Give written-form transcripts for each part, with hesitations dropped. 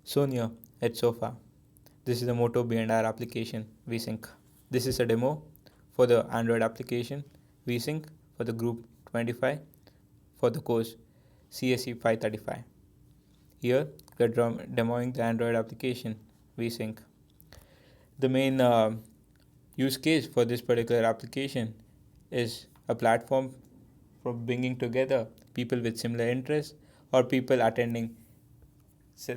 Sonia at Sofa. This is the motto behind our application, WeSync. This is a demo for the Android application, WeSync for the Group 25 for the course CSE535. Here, we are demoing the Android application, WeSync. The main use case for this particular application is a platform for bringing together people with similar interests or people attending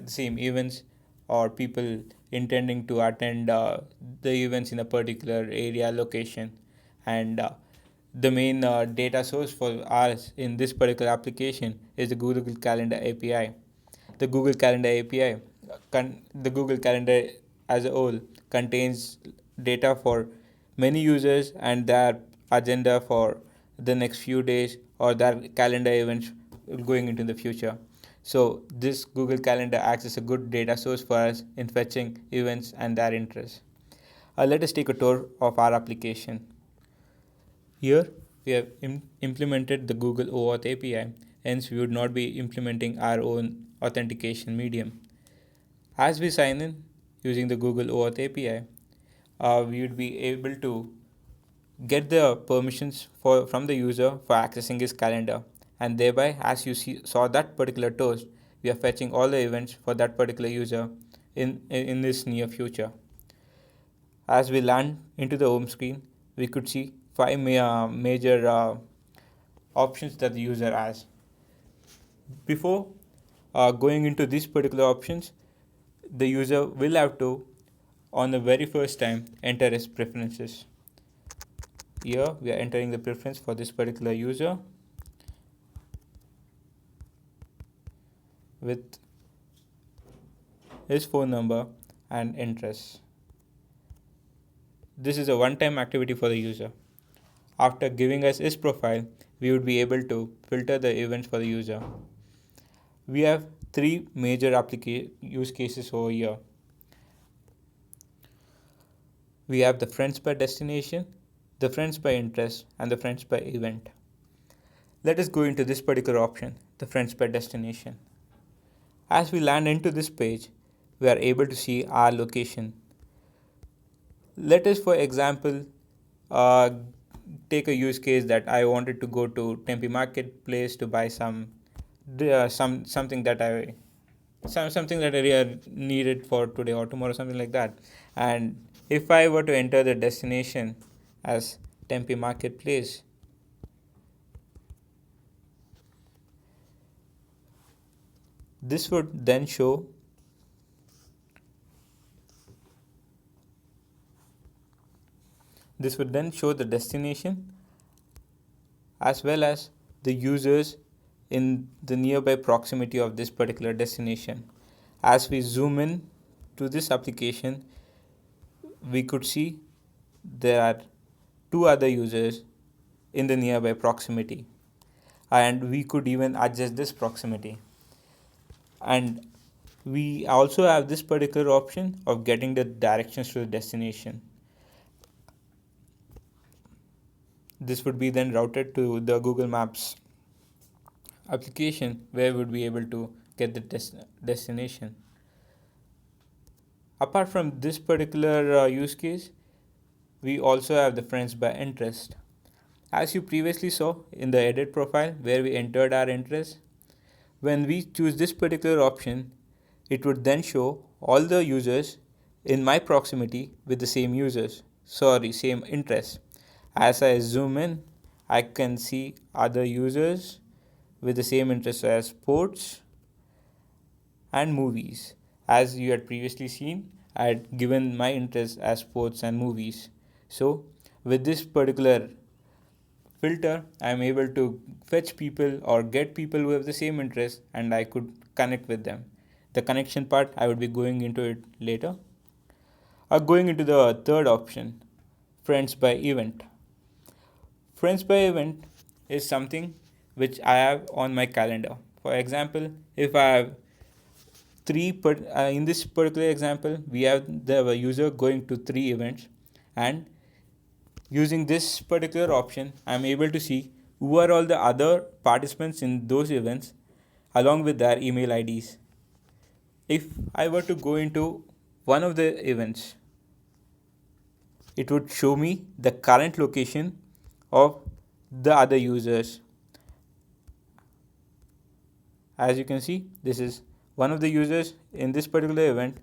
same events or people intending to attend the events in a particular area location. And the main data source for us in this particular application is the Google Calendar API. The Google Calendar API, the Google Calendar as a whole contains data for many users and their agenda for the next few days or their calendar events going into the future. So this Google Calendar acts as a good data source for us in fetching events and their interests. Let us take a tour of our application. Here we have implemented the Google OAuth API, hence we would not be implementing our own authentication medium. As we sign in using the Google OAuth API, we would be able to get the permissions from the user for accessing his calendar, and thereby, as you saw that particular toast, we are fetching all the events for that particular user in this near future. As we land into the home screen, we could see five major options that the user has. Before going into these particular options, the user will have to, on the very first time, enter his preferences. Here we are entering the preference for this particular user with his phone number and interests. This is a one-time activity for the user. After giving us his profile, we would be able to filter the events for the user. We have three major use cases over here. We have the friends by destination, the friends by interest, and the friends by event. Let us go into this particular option, the friends by destination. As we land into this page, we are able to see our location. Let us, for example, take a use case that I wanted to go to Tempe Marketplace to buy something that I really needed for today or tomorrow, something like that. And if I were to enter the destination as Tempe Marketplace, this would then show the destination as well as the users in the nearby proximity of this particular destination. As we zoom in to this application, we could see there are two other users in the nearby proximity, and we could even adjust this proximity. And we also have this particular option of getting the directions to the destination. This would be then routed to the Google Maps application where we would be able to get the destination. Apart from this particular use case, we also have the friends by interest. As you previously saw in the edit profile where we entered our interest, when we choose this particular option, it would then show all the users in my proximity with the same same interests. As I zoom in, I can see other users with the same interests as sports and movies. As you had previously seen, I had given my interest as sports and movies. So with this particular filter, I am able to fetch people or get people who have the same interest, and I could connect with them. The connection part, I would be going into it later. Going into the third option, friends by event. Friends by event is something which I have on my calendar. For example, if I have in this particular example, we have the user going to 3 events, and using this particular option, I am able to see who are all the other participants in those events along with their email IDs. if I were to go into one of the events, it would show me the current location of the other users. As you can see, this is one of the users in this particular event,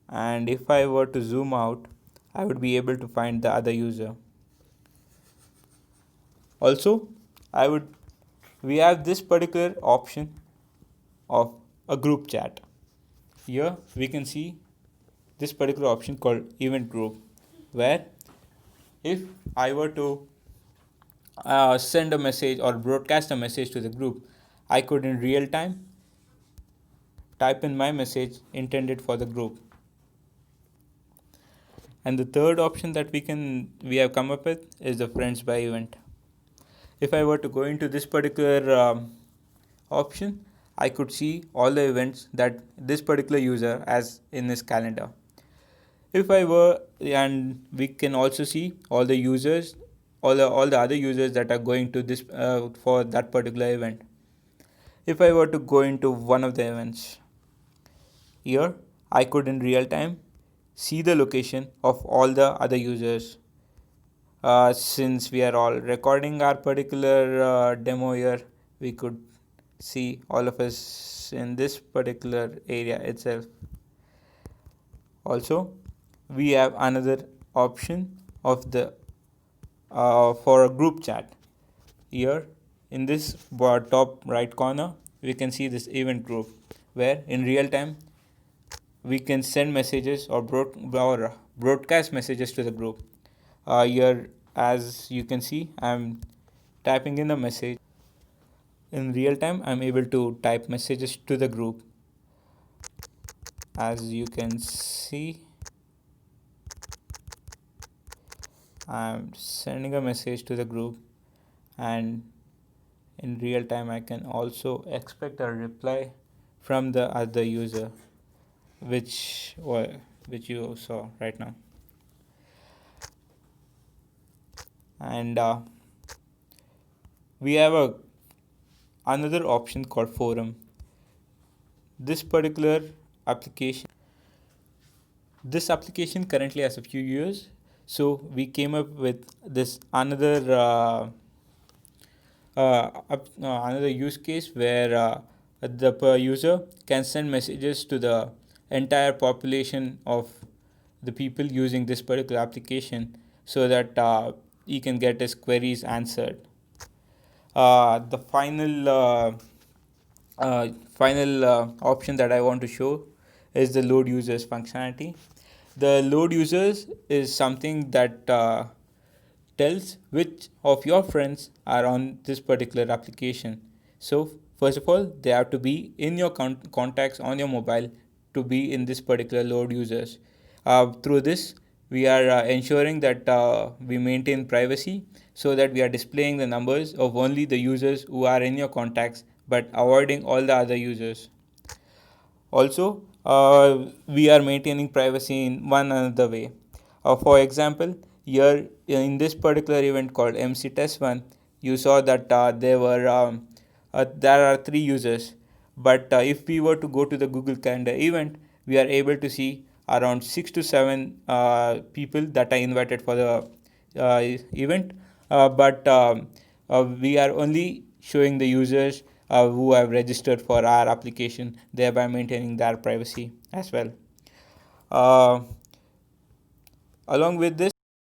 and if I were to zoom out, I would be able to find the other user. Also, we have this particular option of a group chat. Here we can see this particular option called event group, where if I were to send a message or broadcast a message to the group, I could in real time type in my message intended for the group. And the third option that we have come up with is the friends by event. If I were to go into this particular option, I could see all the events that this particular user has in his calendar. And we can also see all the users, all the other users that are going to this for that particular event. If I were to go into one of the events, here I could in real time see the location of all the other users. Since we are all recording our particular demo here, we could see all of us in this particular area itself. Also, we have another option of the for a group chat. Here in this top right corner, we can see this event group, where in real time we can send messages or broadcast messages to the group. Here, as you can see, I'm typing in a message. In real time, I'm able to type messages to the group. As you can see, I'm sending a message to the group, and in real time I can also expect a reply from the other user, which you saw right now. And we have another option called forum. This application currently has a few years, so we came up with this another use case where the user can send messages to the entire population of the people using this particular application, so that he can get his queries answered. The final option that I want to show is the load users functionality. The load users is something that tells which of your friends are on this particular application. So first of all, they have to be in your contacts on your mobile to be in this particular load users. Through this, we are ensuring that we maintain privacy, so that we are displaying the numbers of only the users who are in your contacts, but avoiding all the other users. Also, we are maintaining privacy in one another way. For example, here in this particular event called MC Test 1, you saw that there are 3 users. But if we were to go to the Google Calendar event, we are able to see around 6 to 7 people that are invited for the event. But we are only showing the users who have registered for our application, thereby maintaining their privacy as well. Along with this,